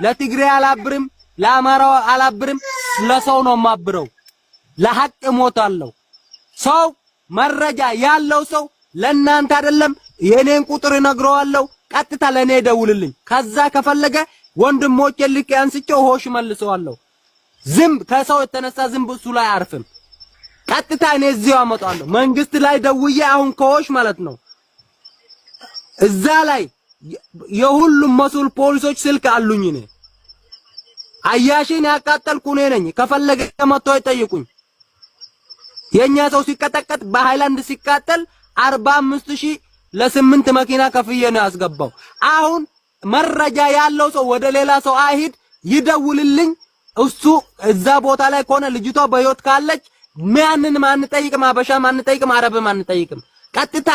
ለትግሬ አላብርም ለአማራው አላብርም ለሰው ነው ማብረው ለሐቅ ሞታለሁ ሰው መረጃ ያለው ሰው ለእናንተ አይደለም የኔን ቁጥር ነግረዋለሁ ቀጥታ ለኔ ደውልልኝ ከዛ ከፈለገ ወንድሞቼ ልክ አንስቼው ሆሽ መልሰዋለሁ ዝም ከሰው የተነሳ ዝም ብሱ ላይ አርፍም ቀጥታ እኔ እዚሁ አመጣለሁ መንግስት ላይ ደውዬ አሁን ከሆሽ ማለት ነው እዛ ላይ የሁሉም መስኡል ፖሊሶች ስልክ አሉኝ እኔ አያሽን ያቃጠልኩ እኔ ነኝ ከፈለገ መጥቶ ይጠይቁኝ የኛ ሰው ሲቀጠቀጥ በሃይላንድ ሲቃጠል 45000 ለ8 መኪና ከፍዬ ነው ያስገባው አሁን መረጃ ያለው ሰው ወደ ሌላ ሰው አይሂድ ይደውልልኝ እሱ እዛ ቦታ ላይ ኮነ ልጅቷ በህይወት ካለች ማንን ማን ጠይቅም አበሻ ማን ጠይቅም አረብ ማን ጠይቅም ቀጥታ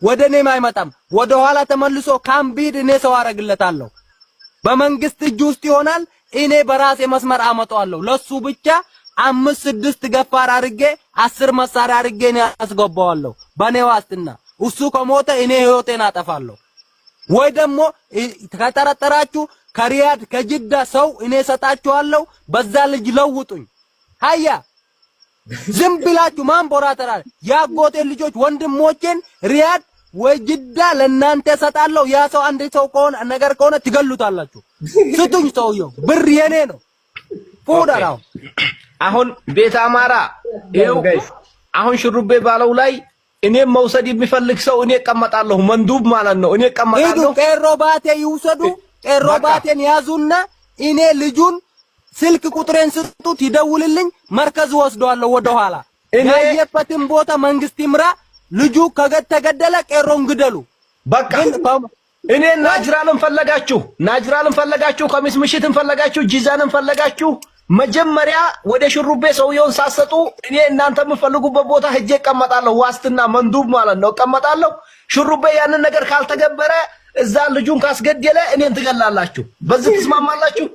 ወደኔ ማይመጣም ወደ ኋላ ተመልሶ ካምቢድ እኔ ሰው አረግለታለሁ በመንግስት እጅ ውስጥ ይሆናል እኔ በራሴ መስመር አመጣዋለሁ ለሱ ብቻ 5-6 ገፋር አርጌ 10 መሳሪያ አርጌ ነው ያስገባዋለሁ በኔ ዋስትና እሱ ከሞተ እኔ ህይወቴን አጠፋለሁ ወይ ደግሞ ከተጠረጠራችሁ ከሪያድ ከጅዳ ሰው እኔ ሰጣችኋለሁ በዛ ልጅ ለውጡኝ ሃያ ዝም ብላችሁ ማን ቦራተራ ያጎቴ ልጆች ወንድሞቼን ሪያድ ወይ ጅዳ ለናንተ ሰጣለሁ ያ ሰው አንድ ሰው ከሆነ ነገር ከሆነ ትገሉታላችሁ ስጡኝ ሰውየው ብር የኔ ነው ፎዳራው አሁን ቤት አማራ ይኸው አሁን ሽሩቤ ባለው ላይ እኔም መውሰድ የሚፈልግ ሰው እኔ እቀመጣለሁ መንዱብ ማለት ነው እኔ እቀመጣለሁ ቀሮባቴ ይውሰዱ ቀሮባቴን ያዙና እኔ ልጁን ስልክ ቁጥሬን ስጡት ይደውልልኝ መርከዝ ወስደዋለሁ ወደ ኋላ ያየበትን ቦታ መንግስት ይምራ ልጁ ከገደለ ቀሮን ግደሉ በቃ እኔ ናጅራልን ፈለጋችሁ ከሚስ ምሽትን ፈለጋችሁ ጂዛንን ፈለጋችሁ መጀመሪያ ወደ ሽሩቤ ሰውየውን ሳሰጡ እኔ እናንተ የምፈልጉበት ቦታ ሄጄ እቀመጣለሁ ዋስትና መንዱብ ማለት ነው እቀመጣለሁ ሽሩቤ ያንን ነገር ካልተገበረ እዛ ልጁን ካስገደለ እኔን ትገላላችሁ በዚህ ተስማማላችሁ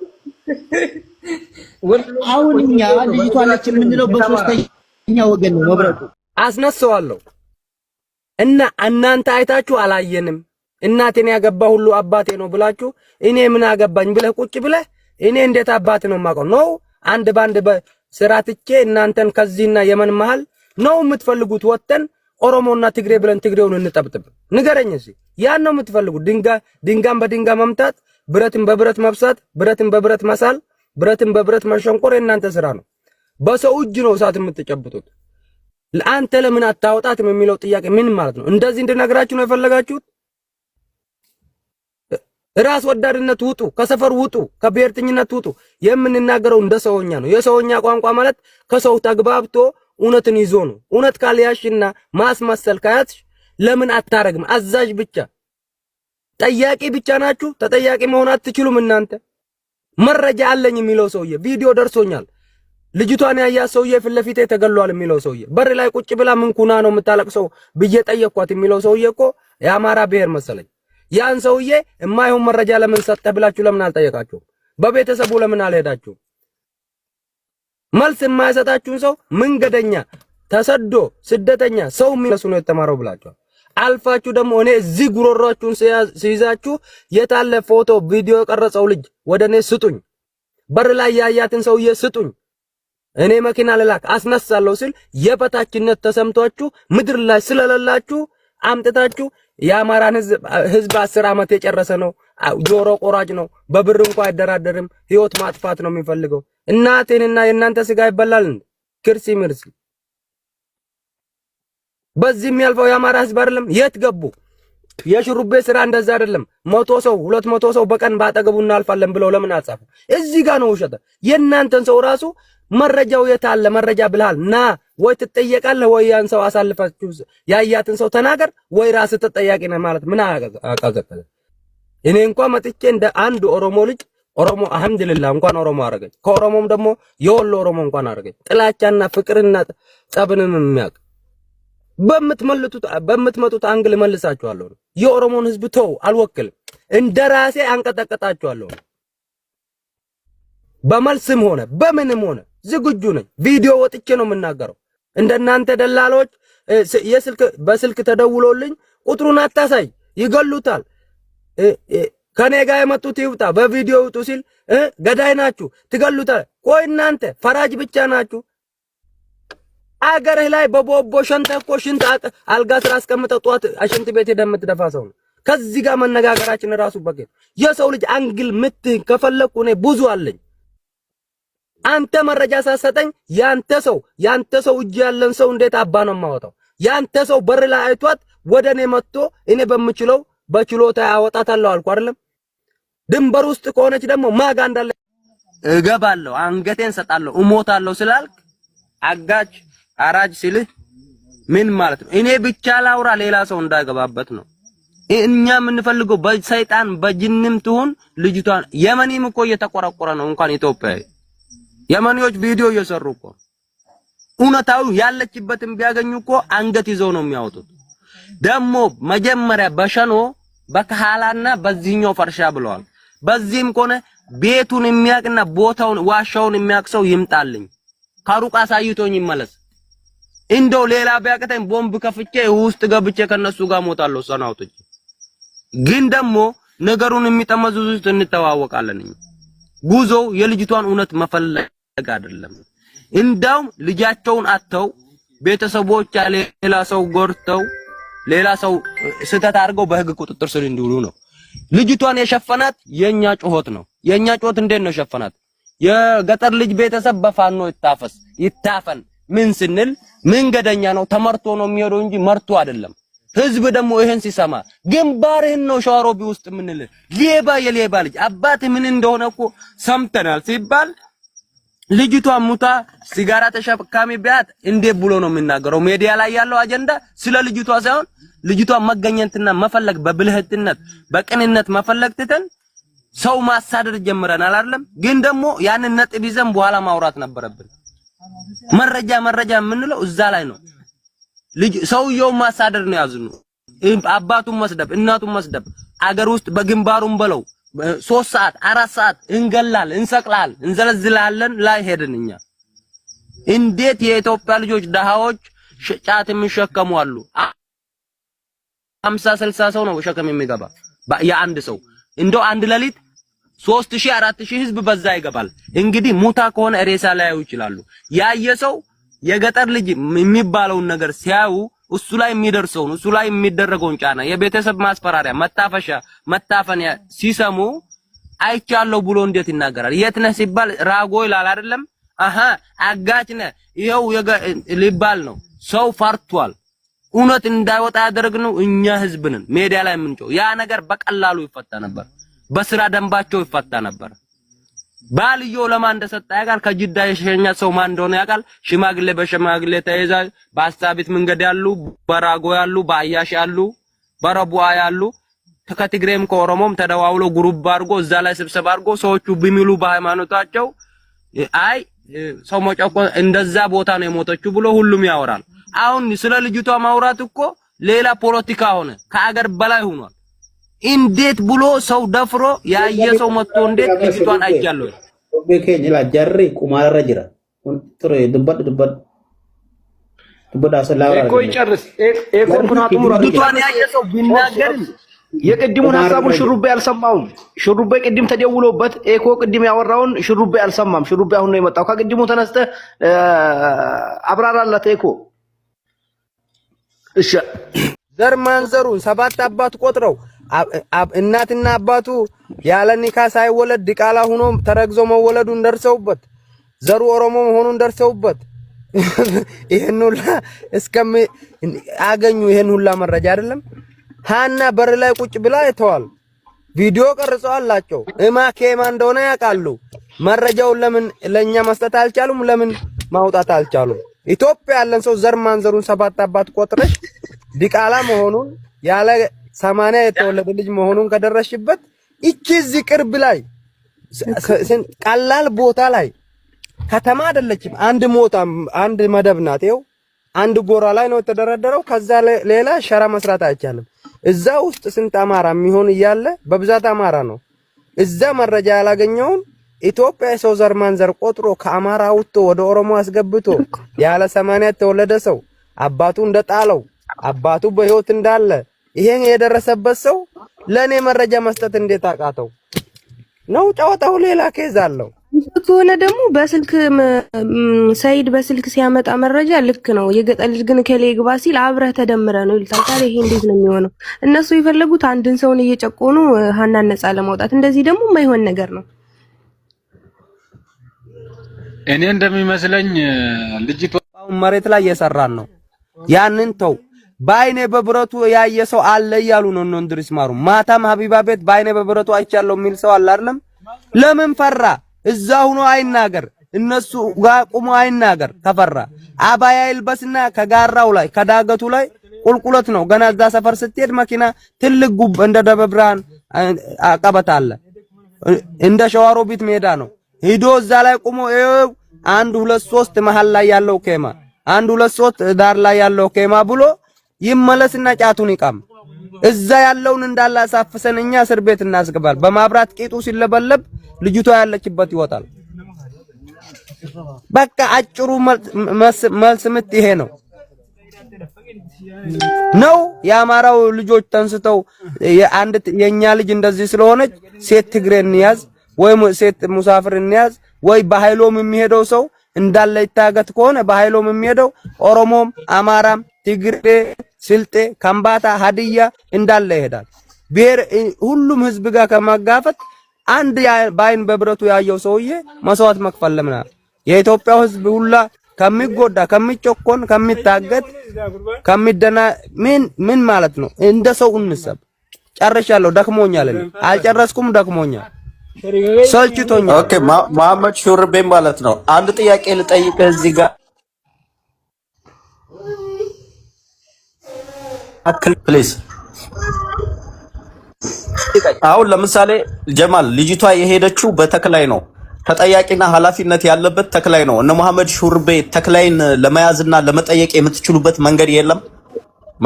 አሁንኛ ልጅቷለች የምንለው በሶስተኛ ወገን ነው መብረቁ አስነሳዋለሁ እና እናንተ አይታችሁ አላየንም እናቴን ያገባ ሁሉ አባቴ ነው ብላችሁ እኔ ምን አገባኝ ብለህ ቁጭ ብለህ እኔ እንዴት አባቴ ነው ማቀው ነው አንድ ባንድ በስራትቼ እናንተን ከዚህና የመን መሃል ነው የምትፈልጉት ወተን ኦሮሞና ትግሬ ብለን ትግሬውን እንጠብጥብ ንገረኝ እሺ ያን ነው የምትፈልጉት ድንጋም በድንጋ መምታት ብረትን በብረት መብሳት ብረትን በብረት መሳል ብረትን በብረት መሸንቆር እናንተ ስራ ነው በሰው እጅ ነው እሳት የምትጨብጡት ለአንተ ለምን አታወጣትም የሚለው ጥያቄ ምን ማለት ነው እንደዚህ እንድነግራችሁ ነው የፈለጋችሁት ራስ ወዳድነት ውጡ ከሰፈር ውጡ ከብሔርተኝነት ውጡ የምንናገረው እንደ ሰውኛ ነው የሰውኛ ቋንቋ ማለት ከሰው ተግባብቶ እውነትን ይዞ ነው እውነት ካልያሽና ማስመሰል ካያትሽ ለምን አታረግም አዛዥ ብቻ ጠያቂ ብቻ ናችሁ ተጠያቂ መሆን አትችሉም እናንተ መረጃ አለኝ የሚለው ሰውዬ ቪዲዮ ደርሶኛል ልጅቷን ያያ ሰውዬ ፍለፊቴ ተገሏል የሚለው ሰውዬ በር ላይ ቁጭ ብላ ምን ኩና ነው የምታለቅሰው ብዬ ጠየቅኳት የሚለው ሰውዬ እኮ የአማራ ብሔር መሰለኝ ያን ሰውዬ የማይሆን መረጃ ለምን ሰጠህ ብላችሁ ለምን አልጠየቃችሁም በቤተሰቡ ለምን አልሄዳችሁ መልስ የማይሰጣችሁን ሰው መንገደኛ ተሰዶ ስደተኛ ሰው የሚነሱ ነው የተማረው ብላችኋል አልፋችሁ ደግሞ እኔ እዚህ ጉሮሮአችሁን ሲይዛችሁ የታለ ፎቶ ቪዲዮ የቀረጸው ልጅ ወደኔ ስጡኝ በር ላይ ያያትን ሰውዬ ስጡኝ እኔ መኪና ልላክ አስነሳለሁ ሲል የበታችነት ተሰምቷችሁ ምድር ላይ ስለሌላችሁ አምጥታችሁ የአማራን ህዝብ 10 አመት የጨረሰ ነው ጆሮ ቆራጭ ነው በብር እንኳን አይደራደርም ህይወት ማጥፋት ነው የሚፈልገው እናቴንና የእናንተ ስጋ ይበላል ክርስ ምርስ በዚህ የሚያልፈው የአማራ ህዝብ አይደለም የት ገቡ የሽሩቤ ስራ እንደዛ አይደለም 100 ሰው 200 ሰው በቀን ባጠገቡ እናልፋለን ብለው ለምን አጻፉ እዚህ ጋር ነው ውሸት የእናንተን ሰው ራሱ መረጃው የታለ መረጃ ብልሃል ና ወይ ትጠየቃለህ ወይ ያን ሰው አሳልፋችሁ ያያትን ሰው ተናገር ወይ ራስ ተጠያቂ ነህ ማለት ምን አቀዘቀዘ እኔ እንኳን መጥቼ እንደ አንድ ኦሮሞ ልጅ ኦሮሞ አልহামዱሊላህ እንኳን ኦሮሞ አረገኝ ከኦሮሞም ደግሞ የወሎ ኦሮሞ እንኳን አረገኝ ጥላቻና ፍቅርና ጸብንም የሚያውቅ በምትመጡት አንግል መልሳችኋለሁ የኦሮሞን ህዝብ ተው አልወክልም እንደራሴ አንቀጠቀጣችኋለሁ በመልስም ሆነ በምንም ሆነ ዝግጁ ነኝ ቪዲዮ ወጥቼ ነው የምናገረው እንደናንተ ደላሎች በስልክ ተደውሎልኝ ቁጥሩን አታሳይ ይገሉታል ከኔ ጋር የመጡት ይውጣ በቪዲዮ ውጡ ሲል ገዳይ ናችሁ ትገሉታ። ቆይ እናንተ ፈራጅ ብቻ ናችሁ? አገርህ ላይ በቦቦ ሸንተኮ ሽንት አልጋ ስራ አስቀምጠው ጧት አሽንት ቤት ሄደህ የምትደፋ ሰው ነው። ከዚህ ጋር መነጋገራችን ራሱ በቂ የሰው ልጅ አንግል ምትህ ከፈለኩ እኔ ብዙ አለኝ። አንተ መረጃ ሳሰጠኝ ያንተ ሰው እጅ ያለን ሰው እንዴት አባ ነው የማወጣው? ያንተ ሰው በር ላይ አይቷት ወደኔ መጥቶ እኔ በምችለው በችሎታ ያወጣታለሁ አልኩ አይደለም? ድንበር ውስጥ ከሆነች ደግሞ ማጋ እንዳለ እገባለሁ፣ አንገቴን ሰጣለሁ፣ እሞታለሁ ስላልክ አጋጭ አራጅ ሲልህ ምን ማለት ነው? እኔ ብቻ ላውራ ሌላ ሰው እንዳይገባበት ነው። እኛ የምንፈልገው በሰይጣን በጅንም ትሁን ልጅቷን የመኒም እኮ እየተቆረቆረ ነው። እንኳን ኢትዮጵያዊ የመኒዎች ቪዲዮ እየሰሩ እኮ እውነታው ያለችበትን ቢያገኙ እኮ አንገት ይዘው ነው የሚያወጡት። ደግሞ መጀመሪያ በሸኖ በከሃላና በዚህኛው ፈርሻ ብለዋል። በዚህም ከሆነ ቤቱን የሚያቅና ቦታውን ዋሻውን የሚያቅ ሰው ይምጣልኝ፣ ከሩቅ አሳይቶኝ ይመለስ። እንደው ሌላ ቢያቀተኝ ቦምብ ከፍቼ ውስጥ ገብቼ ከነሱ ጋር ሞታለሁ ሰናውቶች። ግን ደግሞ ነገሩን የሚጠመዙት እንተዋወቃለን። ጉዞው የልጅቷን እውነት መፈለግ አይደለም። እንዳውም ልጃቸውን አተው ቤተሰቦች ሌላ ሰው ጎርተው ሌላ ሰው ስተት አድርገው በህግ ቁጥጥር ስር እንዲውሉ ነው። ልጅቷን የሸፈናት የኛ ጩኸት ነው። የኛ ጩኸት እንዴት ነው ሸፈናት? የገጠር ልጅ ቤተሰብ በፋኖ ይታፈን ምን ስንል መንገደኛ ነው ተመርቶ ነው የሚሄደው እንጂ መርቶ አይደለም። ህዝብ ደግሞ ይሄን ሲሰማ ግንባርህን ነው ሸዋሮቢ ውስጥ ምንል ሌባ የሌባ ልጅ አባት ምን እንደሆነ እኮ ሰምተናል ሲባል ልጅቷ ሙታ ሲጋራ ተሸካሚ ቢያት እንዴት ብሎ ነው የሚናገረው? ሚዲያ ላይ ያለው አጀንዳ ስለ ልጅቷ ሳይሆን ልጅቷ መገኘትና መፈለግ በብልህትነት በቅንነት መፈለግ ትተን ሰው ማሳደር ጀምረናል አይደለም? ግን ደግሞ ያንን ነጥብ ይዘን በኋላ ማውራት ነበረብን። መረጃ የምንለው እዛ ላይ ነው። ልጅ ሰውየው ማሳደር ነው ያዝኑ። አባቱን መስደብ እናቱን መስደብ አገር ውስጥ በግንባሩን በለው 3 ሰዓት 4 ሰዓት እንገላል እንሰቅላል እንዘለዝላለን ላይ ሄድን እኛ። እንዴት የኢትዮጵያ ልጆች ደሃዎች ጫት የሚሸከሙ አሉ። 50 60 ሰው ነው ሸከም የሚገባ የአንድ ሰው እንደው አንድ ሌሊት 3000 4000 ህዝብ በዛ ይገባል። እንግዲህ ሙታ ከሆነ ሬሳ ላያዩ ይችላሉ። ያየ ሰው የገጠር ልጅ የሚባለውን ነገር ሲያዩ እሱ ላይ የሚደርሰውን እሱ ላይ የሚደረገውን ጫና የቤተሰብ ማስፈራሪያ መታፈንያ ሲሰሙ አይቻለሁ ብሎ እንዴት ይናገራል? የት ነህ ሲባል ራጎ ይላል አይደለም? አጋጭ ነህ ይሄው ሊባል ነው። ሰው ፈርቷል። እውነት እንዳይወጣ ያደረግነው እኛ ህዝብ ነን። ሜዲያ ላይ የምንጮህ ያ ነገር በቀላሉ ይፈታ ነበር። በስራ ደንባቸው ይፈታ ነበር። ባልየው ለማን እንደሰጠ ያውቃል። ከጅዳ የሸኛት ሰው ማን እንደሆነ ያውቃል። ሽማግሌ በሽማግሌ ተይዛ በአሳቢት መንገድ ያሉ በራጎ ያሉ በአያሽ ያሉ በረቡዓ ያሉ ከትግሬም ከኦሮሞም ተደዋውሎ ግሩፕ አድርጎ እዛ ላይ ስብሰባ አድርጎ ሰዎቹ ቢሚሉ በሃይማኖታቸው አይ ሰው መጨቆ እንደዛ ቦታ ነው የሞተችው ብሎ ሁሉም ያወራል። አሁን ስለ ልጅቷ ማውራት እኮ ሌላ ፖለቲካ ሆነ፣ ከአገር በላይ ሆኗል። እንዴት ብሎ ሰው ደፍሮ ያየ ሰው መጥቶ እንዴት ልጅቷን አይቻለሁ በከኝ ላ ጀሪ ቁማራ ጅራ ጥሩ ድበድ አሰላራ እኮ ይጨርስ እኮ ኩናቱ ሙራ ልጅቷን ያየ ሰው ቢናገር የቅድሙን ሐሳቡን ሽሩቤ አልሰማውም። ሽሩቤ ቅድም ተደውሎበት ኤኮ ቅድም ያወራውን ሽሩቤ አልሰማም። ሽሩቤ አሁን ነው የመጣው። ከቅድሙ ተነስተ አብራራላት ኤኮ። እሺ ዘር ማንዘሩን 7 አባት ቆጥረው እናትና አባቱ ያለ ኒካ ሳይወለድ ዲቃላ ሆኖ ተረግዞ መወለዱን ደርሰውበት ዘሩ ኦሮሞ መሆኑን ደርሰውበት ይሄን ሁላ እስከም አገኙ። ይሄን ሁላ መረጃ አይደለም ሃና በር ላይ ቁጭ ብላ አይተዋል። ቪዲዮ ቀርጸዋላቸው እማኬማ እንደሆነ ያውቃሉ። መረጃውን ለምን ለኛ መስጠት አልቻሉም? ለምን ማውጣት አልቻሉም? ኢትዮጵያ ያለን ሰው ዘር ማንዘሩን 7 አባት ቆጥረሽ ዲቃላ መሆኑን ያለ 80 የተወለደ ልጅ መሆኑን ከደረሽበት እቺ እዚህ ቅርብ ላይ ቀላል ቦታ ላይ ከተማ አይደለችም። አንድ መደብ ናት። ይኸው አንድ ጎራ ላይ ነው የተደረደረው። ከዛ ሌላ ሸራ መስራት አይቻልም። እዛ ውስጥ ስንት አማራ የሚሆን እያለ በብዛት አማራ ነው። እዛ መረጃ ያላገኘውን ኢትዮጵያ የሰው ዘር ማንዘር ቆጥሮ ከአማራ ወጥቶ ወደ ኦሮሞ አስገብቶ ያለ 80 የተወለደ ሰው አባቱ እንደጣለው አባቱ በህይወት እንዳለ ይሄን የደረሰበት ሰው ለኔ መረጃ መስጠት እንዴት አቃተው ነው? ጨዋታው ሌላ ኬዝ አለው ከሆነ ደግሞ በስልክ ሰይድ በስልክ ሲያመጣ መረጃ ልክ ነው። የገጠር ልጅ ግን ከሌ ግባ ሲል አብረህ ተደምረ ነው ይልታል። ታዲያ ይሄ እንዴት ነው የሚሆነው? እነሱ የፈለጉት አንድን ሰውን እየጨቆኑ ሀናን ነፃ ለማውጣት፣ እንደዚህ ደግሞ የማይሆን ነገር ነው። እኔ እንደሚመስለኝ ልጅቷ መሬት ላይ እየሰራን ነው። ያንን ተው። በአይኔ በብረቱ ያየ ሰው አለ እያሉ ነው እንድሪስ ማሩ። ማታም ሀቢባ ቤት በአይኔ በብረቱ አይቻለሁ የሚል ሰው አለ አይደለም? ለምን ፈራ? እዛ ሆኖ አይናገር። እነሱ ጋር ቆሞ አይናገር። ተፈራ አባያ ይልበስና ከጋራው ላይ ከዳገቱ ላይ ቁልቁለት ነው። ገና እዛ ሰፈር ስትሄድ መኪና ትልቅ ጉብ እንደ ደብረ ብርሃን አቀበት አለ። እንደ ሸዋሮቢት ሜዳ ነው። ሂዶ እዛ ላይ ቆሞ 1 2 3 መሃል ላይ ያለው ኬማ 1 2 3 ዳር ላይ ያለው ኬማ ብሎ ይመለስና ጫቱን ይቃም። እዛ ያለውን እንዳለ አሳፍሰን እኛ እስር ቤት እናስገባል። በማብራት ቂጡ ሲለበለብ ልጅቷ ያለችበት ይወጣል። በቃ አጭሩ መልስ ምት ይሄ ነው። የአማራው ልጆች ተንስተው የኛ ልጅ እንደዚህ ስለሆነች ሴት ትግሬ እንያዝ ወይ ሴት ሙሳፍር እንያዝ ወይ በኃይሎም የሚሄደው ሰው እንዳለ ይታገት ከሆነ በኃይሎም የሚሄደው ኦሮሞም አማራም ትግሬ ስልጤ ከምባታ ሀዲያ እንዳለ ይሄዳል። ብሔር ሁሉም ህዝብ ጋር ከማጋፈጥ አንድ ባይን በብረቱ ያየው ሰውዬ መስዋዕት መክፈል ለምና የኢትዮጵያው ህዝብ ሁላ ከሚጎዳ ከሚጮኮን ከሚታገት ከሚደና ምን ማለት ነው? እንደ ሰው እንሰብ። ጨርሻለሁ። ደክሞኛል። አልጨረስኩም። ደክሞኛል። ሰልችቶኛል። ኦኬ መሐመድ ሹርቤ ማለት ነው። አንድ ጥያቄ ልጠይቅህ እዚህ ጋር ፕሊዝ። አሁን ለምሳሌ ጀማል ልጅቷ የሄደችው በተክላይ ነው። ተጠያቂና ኃላፊነት ያለበት ተክላይ ነው። እነ መሐመድ ሹርቤ ተክላይን ለመያዝና ለመጠየቅ የምትችሉበት መንገድ የለም።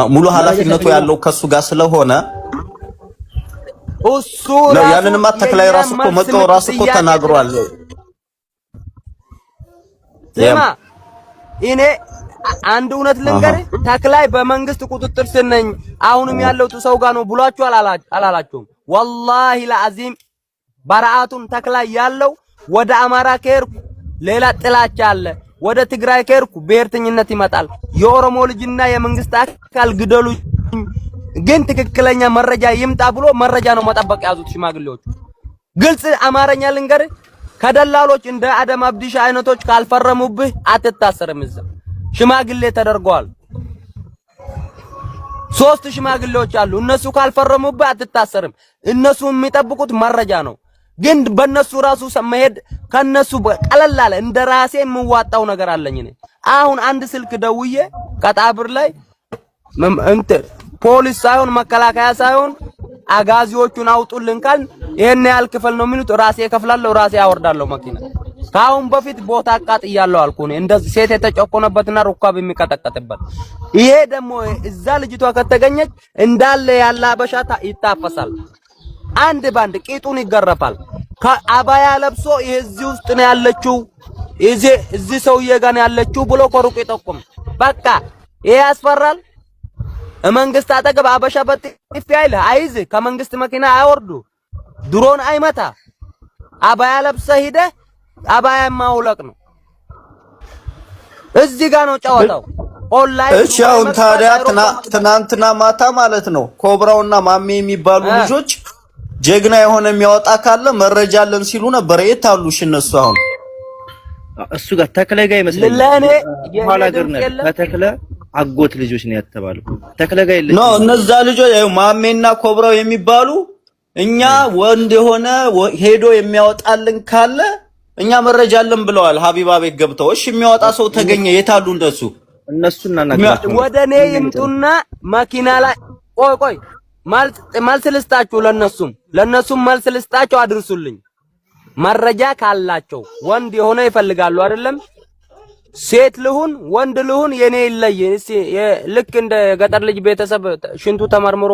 ሙሉ ኃላፊነቱ ያለው ከሱ ጋር ስለሆነ እሱ ያንንማ ተክላይ ራሱ እኮ መጥቶ ራሱ እኮ ተናግሯል። እኔ አንድ እውነት ልንገር፣ ተክላይ በመንግስት ቁጥጥር ስር ነኝ አሁንም ያለው ሰው ጋር ነው ብሏችሁ አላላችሁም? ወላሂ ለአዚም በረአቱን ተክላይ ያለው ወደ አማራ ከርኩ ሌላ ጥላቻ አለ፣ ወደ ትግራይ ከርኩ ብሔርተኝነት ይመጣል። የኦሮሞ ልጅና የመንግስት አካል ግደሉ ግን ትክክለኛ መረጃ ይምጣ ብሎ መረጃ ነው መጠበቅ ያዙት ሽማግሌዎች። ግልጽ አማርኛ ልንገር፣ ከደላሎች እንደ አደም አብዲሻ አይነቶች ካልፈረሙብህ አትታሰርም። እዛ ሽማግሌ ተደርገዋል። 3 ሽማግሌዎች አሉ። እነሱ ካልፈረሙብህ አትታሰርም። እነሱ የሚጠብቁት መረጃ ነው። ግን በእነሱ ራሱ መሄድ ከነሱ ቀለል አለ። እንደ ራሴ የምዋጣው ነገር አለኝ እኔ። አሁን አንድ ስልክ ደውዬ ቀጣብር ላይ ፖሊስ ሳይሆን መከላከያ ሳይሆን አጋዚዎቹን አውጡልን ካል ይሄን ያህል ክፈል ነው የሚሉት። ራሴ እከፍላለሁ፣ ራሴ አወርዳለሁ መኪና። ካሁን በፊት ቦታ አቃጥያለሁ አልኩ እኔ። እንደዚህ ሴት የተጨቆነበትና ሩካብ የሚቀጠቀጥበት። ይሄ ደግሞ እዛ ልጅቷ ከተገኘች እንዳለ ያለ አበሻታ ይታፈሳል። አንድ ባንድ ቂጡን ይገረፋል። ከአባያ ለብሶ እዚህ ውስጥ ነው ያለችው፣ እዚህ ሰውዬ ጋር ነው ያለችው ብሎ ኮሩቅ ይጠቁም። በቃ ይሄ ያስፈራል። መንግስት አጠገብ አበሻ በጥፊ አይል አይዝ፣ ከመንግስት መኪና አይወርዱ፣ ድሮን አይመታ። አባያ ለብሰ ሂደ አባያ ማውለቅ ነው። እዚህ ጋር ነው ጨዋታው። ኦንላይን እሺ። አሁን ታዲያ ትናንትና ማታ ማለት ነው ኮብራውና ማሜ የሚባሉ ልጆች ጀግና የሆነ የሚያወጣ ካለ መረጃ አለን ሲሉ ነበር። የት አሉ እነሱ? አሁን እሱ ጋር ተክለ ጋር ይመስለኛል። ለኔ ኋላ ገር ነው ከተክለ አጎት ልጆች ነው ያተባሉ። ተክለ ጋር ይልኝ ነው እነዛ ልጆች ማሜና ኮብራው የሚባሉ እኛ ወንድ የሆነ ሄዶ የሚያወጣልን ካለ እኛ መረጃ አለን ብለዋል። ሀቢባ ቤት ገብተው እሺ የሚያወጣ ሰው ተገኘ። የት አሉ እንደሱ? እነሱና እናገራቸው ወደኔ ይምጡና መኪና ላይ ቆይ መልስ ልስጣችሁ። ለነሱም መልስ ልስጣቸው። አድርሱልኝ መረጃ ካላቸው። ወንድ የሆነ ይፈልጋሉ አይደለም? ሴት ልሁን ወንድ ልሁን የኔ ይለይ። ልክ እንደ ገጠር ልጅ ቤተሰብ ሽንቱ ተመርምሮ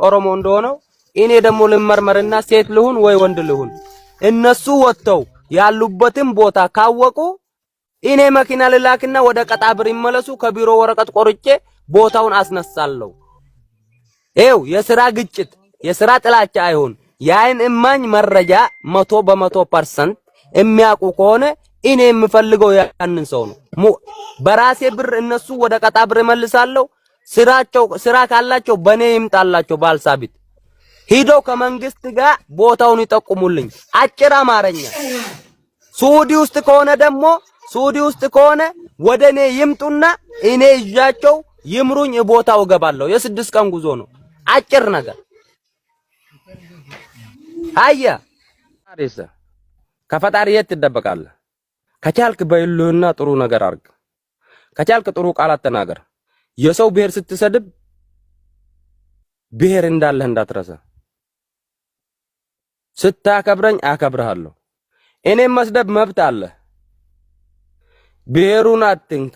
ኦሮሞ እንደሆነው እኔ ደግሞ ልመርመርና ሴት ልሁን ወይ ወንድ ልሁን። እነሱ ወጥተው ያሉበትን ቦታ ካወቁ እኔ መኪና ልላክና ወደ ቀጣብር ይመለሱ። ከቢሮ ወረቀት ቆርጬ ቦታውን አስነሳለሁ። ይኸው የሥራ ግጭት የሥራ ጥላቻ አይሆን የአይን እማኝ መረጃ 100% የሚያውቁ ከሆነ እኔ የምፈልገው ያንን ሰው ነው። በራሴ ብር እነሱ ወደ ቀጣብር መልሳለሁ። ስራ ካላቸው በኔ ይምጣላቸው። ባልሳቢት ሂደው ከመንግስት ጋር ቦታውን ይጠቁሙልኝ። አጭር አማርኛ። ሱዲ ውስጥ ከሆነ ወደኔ ይምጡና እኔ ይዣቸው ይምሩኝ። ቦታው እገባለሁ። የ6 ቀን ጉዞ ነው። አጭር ነገር። አያ አሪሳ ከፈጣሪ የት ትደበቃለህ? ከቻልክ በይሉህና ጥሩ ነገር አርግ። ከቻልክ ጥሩ ቃላት ተናገር። የሰው ብሔር ስትሰድብ ብሔር እንዳለህ እንዳትረሳ። ስታከብረኝ አከብርሃለሁ። እኔም መስደብ መብት አለ። ብሔሩን አትንካ።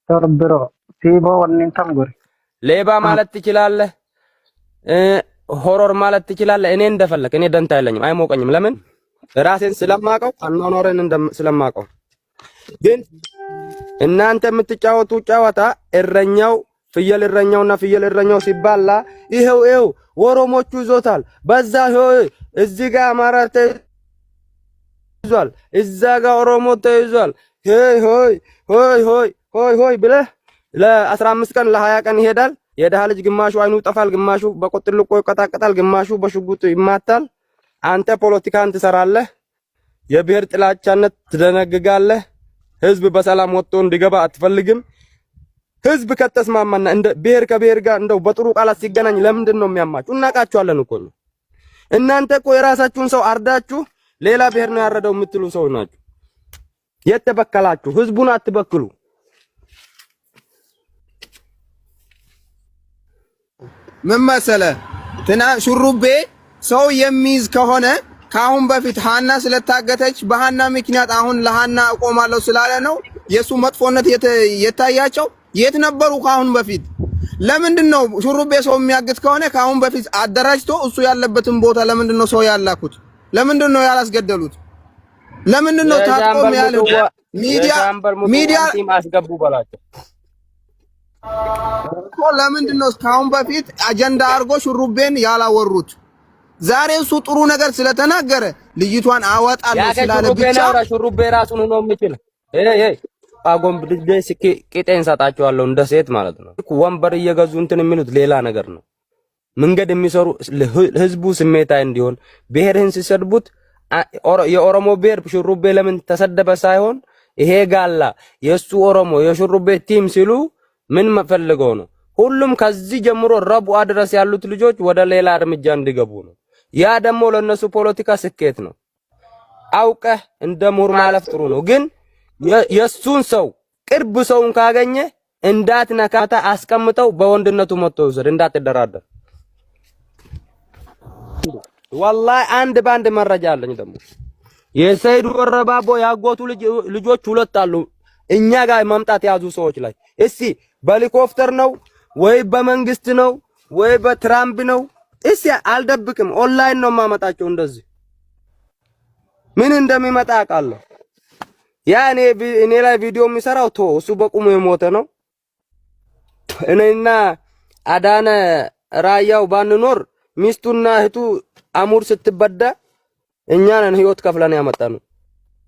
ተርብሮ ሲቦ ወንንተም ጉሪ ሌባ ማለት ትችላለህ። ሆሮር ማለት ትችላለህ። እኔ እንደፈለክ እኔ ደንታ አይለኝም፣ አይሞቀኝም። ለምን ራሴን ስለማቀው አኗኗረን ስለማቀው። ግን እናንተ የምትጫወቱ ጨዋታ እረኛው ፍየል እረኛውና ፍየል እረኛው ሲባላ ይሄው ኦሮሞቹ ይዞታል። በዛ እዚህ ጋር አማራ ተይዟል፣ እዛ ጋር ኦሮሞ ተይዟል። ሆይ ብለህ ለ15 ቀን ለ20 ቀን ይሄዳል። የደሃ ልጅ ግማሹ አይኑ ይጠፋል፣ ግማሹ በቆጥልቆ ይቀጣቀጣል፣ ግማሹ በሽጉጥ ይማታል። አንተ ፖለቲካን ትሰራለህ፣ የብሔር ጥላቻነት ትደነግጋለህ። ህዝብ በሰላም ወጥቶ እንዲገባ አትፈልግም። ህዝብ ከተስማማና እንደ ብሔር ከብሔር ጋር እንደው በጥሩ ቃላት ሲገናኝ ለምንድን ነው የሚያማችሁ? እናቃችኋለን እኮ ነው። እናንተ እኮ የራሳችሁን ሰው አርዳችሁ ሌላ ብሔር ነው ያረደው የምትሉ ሰው ናችሁ። የተበከላችሁ ህዝቡን አትበክሉ። ምን መሰለህ ሹሩቤ ሰው የሚይዝ ከሆነ ከአሁን በፊት ሃና ስለታገተች በሃና ምክንያት አሁን ለሃና እቆማለሁ ስላለ ነው የሱ መጥፎነት የታያቸው። የት ነበሩ ከአሁን በፊት? ለምንድን ነው ሹሩቤ ሰው የሚያግት ከሆነ ከአሁን በፊት አደራጅቶ እሱ ያለበትን ቦታ ለምንድን ነው ሰው ያላኩት? ለምንድን ነው ያላስገደሉት? ለምንድን ነው ታቆም ያለ ሚዲያ አስገቡ በላቸው እኮ? ለምንድን ነው ከአሁን በፊት አጀንዳ አድርጎ ሹሩቤን ያላወሩት? ዛሬ እሱ ጥሩ ነገር ስለተናገረ ልጅቷን አወጣለሁ ስላለ ብቻ ሹሩቤ ራሱን ነው የሚችል። አጎን ብድዴ ቂጤን ሰጣቸዋለሁ እንደ ሴት ማለት ነው። ወንበር እየገዙ እንትን የሚሉት ሌላ ነገር ነው። መንገድ የሚሰሩ ህዝቡ ስሜታዊ እንዲሆን ብሔርህን ሲሰድቡት የኦሮሞ ብሔር ሹሩቤ ለምን ተሰደበ ሳይሆን ይሄ ጋላ የሱ ኦሮሞ የሹሩቤ ቲም ሲሉ ምን መፈልገው ነው? ሁሉም ከዚህ ጀምሮ ረቡዓ ድረስ ያሉት ልጆች ወደ ሌላ እርምጃ እንዲገቡ ነው። ያ ደግሞ ለነሱ ፖለቲካ ስኬት ነው። አውቀህ እንደ ምሁር ማለፍ ጥሩ ነው። ግን የሱን ሰው ቅርብ ሰውን ካገኘ እንዳትነካታ አስቀምጠው በወንድነቱ መጥቶ ይወሰድ፣ እንዳትደራደር። ወላሂ አንድ ባንድ መረጃ አለኝ። ደግሞ የሰይድ ወረባቦ ያጎቱ ልጆች 2 አሉ እኛ ጋር መምጣት ያዙ ሰዎች ላይ። እስቲ በሄሊኮፕተር ነው ወይ በመንግስት ነው ወይ በትራምፕ ነው? እስቲ አልደብቅም፣ ኦንላይን ነው ማመጣቸው። እንደዚህ ምን እንደሚመጣ አውቃለሁ። ያ እኔ ላይ ቪዲዮ የሚሰራው እሱ በቁሙ የሞተ ነው። እኔና አዳነ ራያው ባንኖር ሚስቱና እህቱ አሙር ስትበዳ እኛ ነን ህይወት ከፍለን ያመጣነው።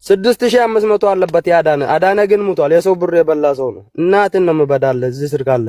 6500 አለበት ያዳነ። አዳነ ግን ሙቷል። የሰው ብር የበላ ሰው ነው። እናትን ነው የምበዳለ እዚህ ስር ካለ